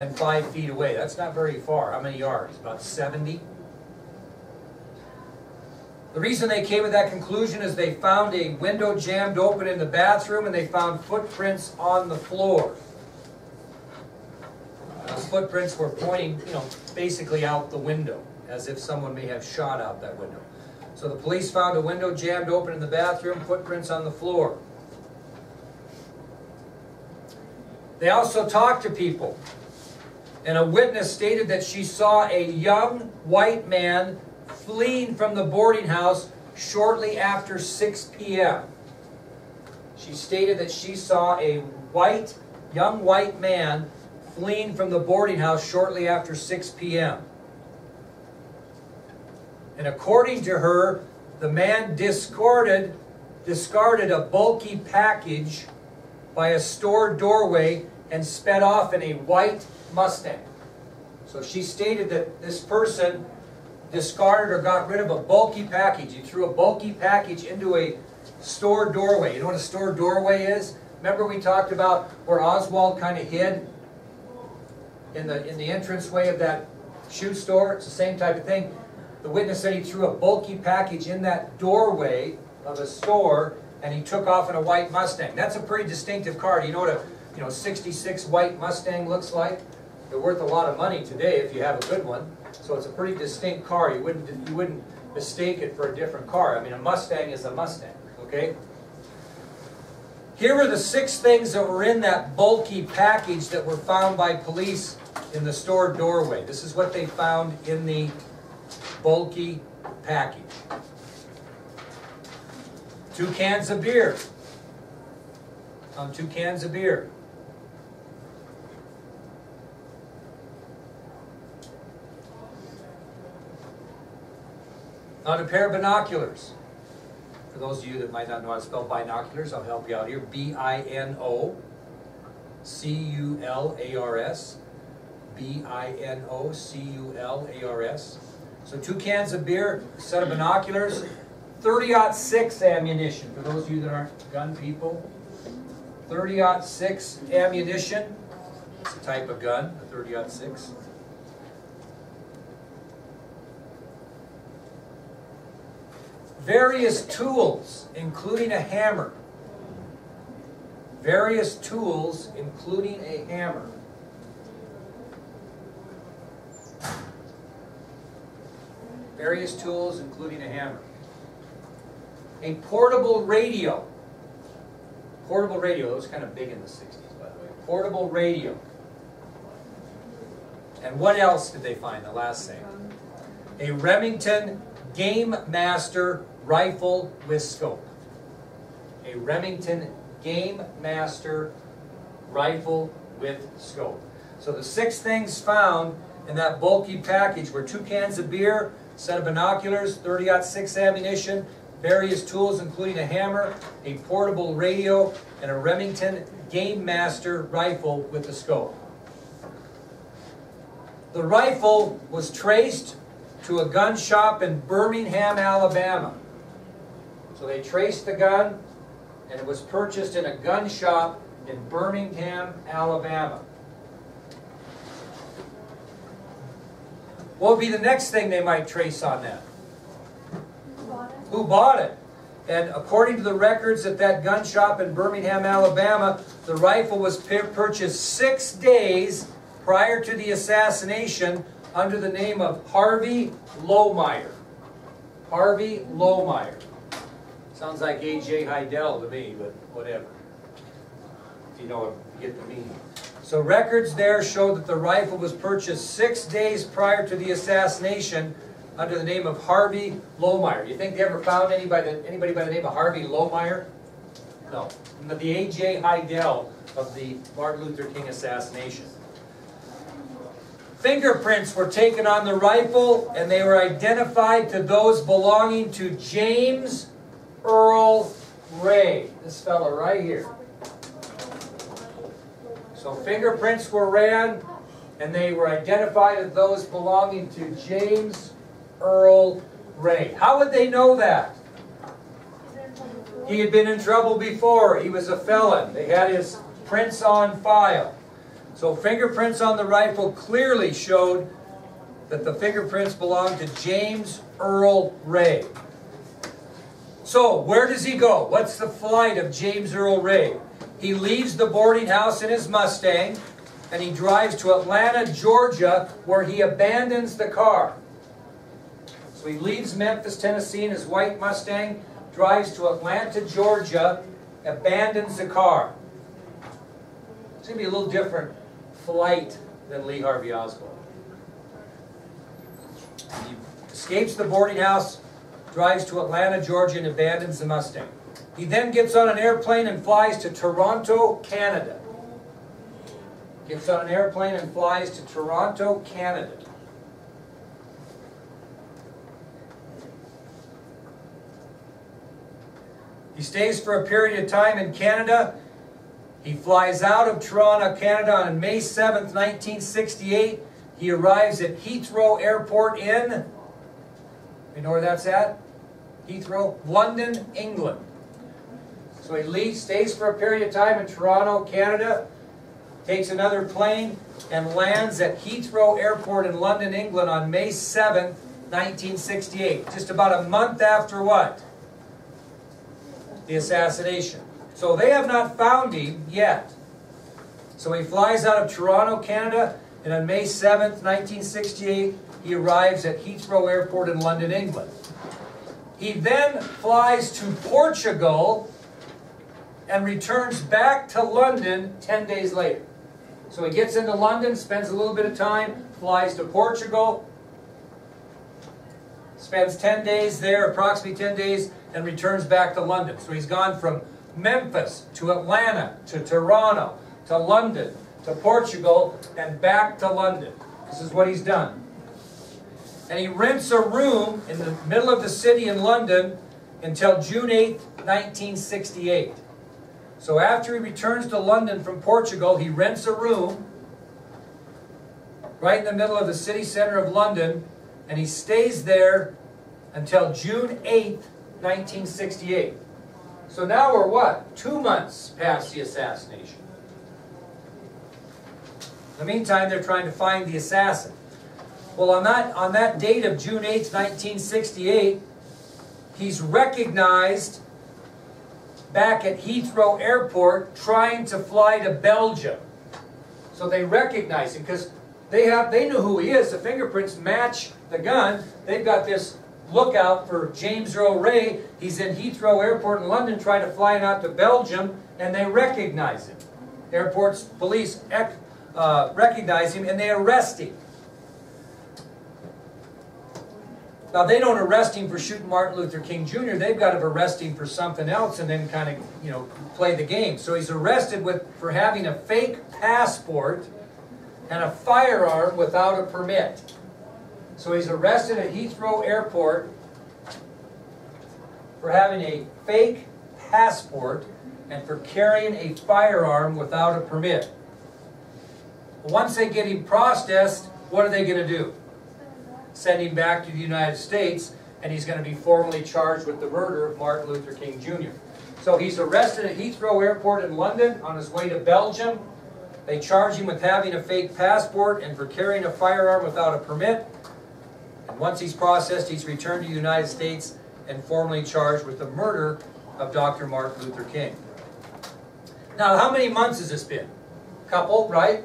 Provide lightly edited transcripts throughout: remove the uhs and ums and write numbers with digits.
and 5 feet away. That's not very far. How many yards? About 70. The reason they came to that conclusion is they found a window jammed open in the bathroom and they found footprints on the floor. Those footprints were pointing, basically out the window, as if someone may have shot out that window. So the police found a window jammed open in the bathroom, footprints on the floor. They also talked to people. And a witness stated that she saw a young white man fleeing from the boarding house shortly after 6 p.m. She stated that she saw a young white man fleeing from the boarding house shortly after 6 p.m. And according to her, the man discarded a bulky package by a store doorway and sped off in a white Mustang. So she stated that this person discarded or got rid of a bulky package. He threw a bulky package into a store doorway. You know what a store doorway is? Remember we talked about where Oswald kind of hid in the entranceway of that shoe store? It's the same type of thing. The witness said he threw a bulky package in that doorway of a store and he took off in a white Mustang. That's a pretty distinctive car. Do you know what a 66 white Mustang looks like? They're worth a lot of money today if you have a good one. So it's a pretty distinct car. You wouldn't mistake it for a different car. I mean, a Mustang is a Mustang, okay? Here are the 6 things that were in that bulky package that were found by police in the store doorway. This is what they found in the bulky package. 2 cans of beer. 2 cans of beer. On a pair of binoculars. For those of you that might not know how to spell binoculars, I'll help you out here. B-I-N-O-C-U-L-A-R-S. B-I-N-O-C-U-L-A-R-S. So 2 cans of beer, a set of binoculars, 30-06 ammunition. For those of you that aren't gun people, 30-06 ammunition. It's a type of gun, a 30-06. Various tools, including a hammer. Various tools, including a hammer. Various tools, including a hammer. A portable radio. Portable radio, that was kind of big in the 60s, by the way. Portable radio. And what else did they find, the last thing? A Remington Game Master rifle with scope. A Remington Game Master rifle with scope. So the 6 things found in that bulky package were 2 cans of beer, a set of binoculars, 30-06 ammunition, various tools including a hammer, a portable radio, and a Remington Game Master rifle with a scope. The rifle was traced to a gun shop in Birmingham, Alabama. So they traced the gun, and it was purchased in a gun shop in Birmingham, Alabama. What would be the next thing they might trace on that? Who bought it? And according to the records at that gun shop in Birmingham, Alabama, the rifle was purchased 6 days prior to the assassination under the name of Harvey Lohmeyer. Harvey Lohmeyer. Sounds like A.J. Heidel to me, but whatever. If you know, you get the meaning. So records there show that the rifle was purchased 6 days prior to the assassination under the name of Harvey Lohmeyer. You think they ever found anybody by the name of Harvey Lohmeyer? No. The A.J. Heidel of the Martin Luther King assassination. Fingerprints were taken on the rifle, and they were identified to those belonging to James Earl Ray. This fella right here. So fingerprints were ran, and they were identified as those belonging to James Earl Ray. How would they know that? He had been in trouble before. He was a felon. They had his prints on file. So fingerprints on the rifle clearly showed that the fingerprints belonged to James Earl Ray. So where does he go? What's the flight of James Earl Ray? He leaves the boarding house in his Mustang and he drives to Atlanta, Georgia, where he abandons the car. So he leaves Memphis, Tennessee in his white Mustang, drives to Atlanta, Georgia, abandons the car. It's going to be a little different flight than Lee Harvey Oswald. He escapes the boarding house, drives to Atlanta, Georgia, and abandons the Mustang. He then gets on an airplane and flies to Toronto, Canada. Gets on an airplane and flies to Toronto, Canada. He stays for a period of time in Canada. He flies out of Toronto, Canada on May 7th, 1968. He arrives at Heathrow Airport in, you know where that's at? Heathrow, London, England. So he leaves, stays for a period of time in Toronto, Canada, takes another plane, and lands at Heathrow Airport in London, England on May 7th, 1968. Just about a month after what? The assassination. So they have not found him yet. So he flies out of Toronto, Canada, and on May 7th, 1968, he arrives at Heathrow Airport in London, England. He then flies to Portugal and returns back to London 10 days later. So he gets into London, spends a little bit of time, flies to Portugal, spends 10 days there, approximately 10 days, and returns back to London. So he's gone from Memphis to Atlanta to Toronto to London to Portugal and back to London. This is what he's done. And he rents a room in the middle of the city in London until June 8th, 1968. So after he returns to London from Portugal, he rents a room right in the middle of the city center of London, and he stays there until June 8th, 1968. So now we're what? 2 months past the assassination. In the meantime, they're trying to find the assassin. Well, on that date of June 8th, 1968, he's recognized back at Heathrow Airport trying to fly to Belgium. So they recognize him because they know who he is. The fingerprints match the gun. They've got this lookout for James Earl Ray. He's in Heathrow Airport in London trying to fly out to Belgium, and they recognize him. Airport's police recognize him, and they arrest him. Now, they don't arrest him for shooting Martin Luther King Jr. They've got to arrest him for something else and then kind of, play the game. So he's arrested for having a fake passport and a firearm without a permit. So he's arrested at Heathrow Airport for having a fake passport and for carrying a firearm without a permit. Once they get him processed, what are they going to do? Send him back to the United States, and he's going to be formally charged with the murder of Martin Luther King Jr. So he's arrested at Heathrow Airport in London on his way to Belgium. They charge him with having a fake passport and for carrying a firearm without a permit. And once he's processed, he's returned to the United States and formally charged with the murder of Dr. Martin Luther King. Now, how many months has this been? A couple, right?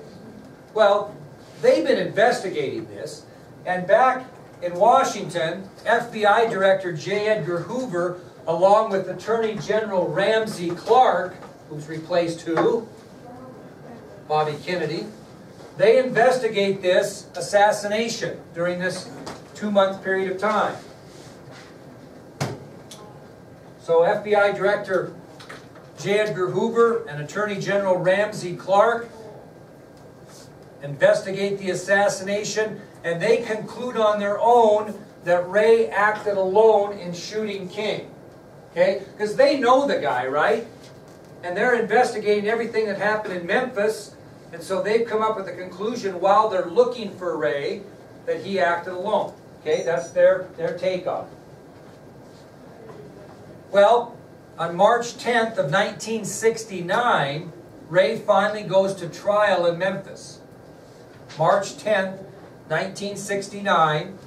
Well, they've been investigating this. And back in Washington, FBI Director J. Edgar Hoover, along with Attorney General Ramsey Clark, who's replaced who? Bobby Kennedy. They investigate this assassination during this 2-month period of time. So FBI Director J. Edgar Hoover and Attorney General Ramsey Clark investigate the assassination, and they conclude on their own that Ray acted alone in shooting King. Okay? Because they know the guy, right? And they're investigating everything that happened in Memphis, and so they've come up with the conclusion while they're looking for Ray that he acted alone. Okay? That's their take on it. Well, on March 10th of 1969, Ray finally goes to trial in Memphis. March 10th, 1969,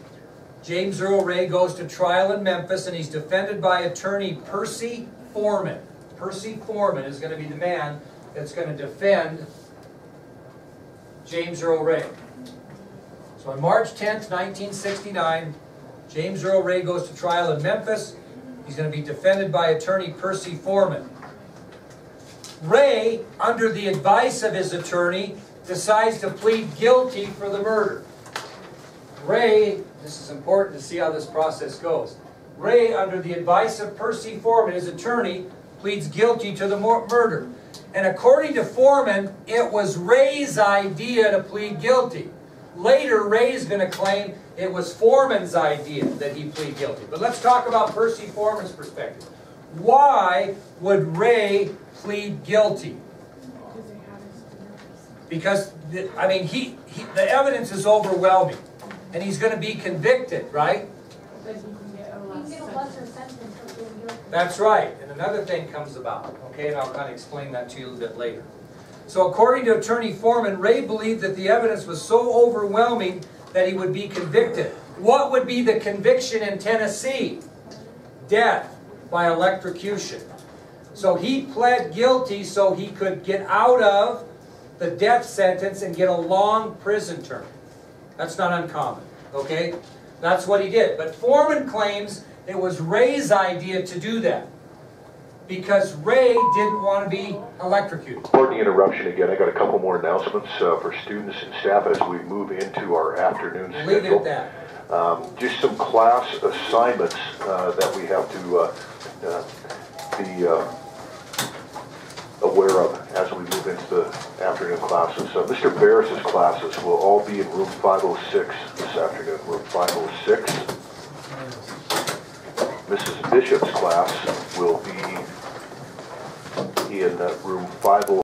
James Earl Ray goes to trial in Memphis, and he's defended by attorney Percy Foreman. Percy Foreman is going to be the man that's going to defend James Earl Ray. So on March 10th, 1969, James Earl Ray goes to trial in Memphis. He's going to be defended by attorney Percy Foreman. Ray, under the advice of his attorney, decides to plead guilty for the murder. Ray, this is important to see how this process goes. Ray, under the advice of Percy Foreman, his attorney, pleads guilty to the murder. And according to Foreman, it was Ray's idea to plead guilty. Later, Ray's going to claim it was Foreman's idea that he plead guilty. But let's talk about Percy Foreman's perspective. Why would Ray plead guilty? Because, I mean, the evidence is overwhelming. And he's going to be convicted, right? But he can get a lesser sentence for being guilty. That's right. And another thing comes about. Okay, and I'll kind of explain that to you a little bit later. So according to attorney Foreman, Ray believed that the evidence was so overwhelming that he would be convicted. What would be the conviction in Tennessee? Death by electrocution. So he pled guilty so he could get out of the death sentence and get a long prison term. That's not uncommon, okay? That's what he did. But Foreman claims it was Ray's idea to do that because Ray didn't want to be electrocuted. Pardon the interruption again. I got a couple more announcements for students and staff as we move into our afternoon schedule. Leave it at that. Just some class assignments that we have to be aware of as we move into the afternoon classes. Mr. Barris's classes will all be in room 506 this afternoon, room 506. Mrs. Bishop's class will be in room 506.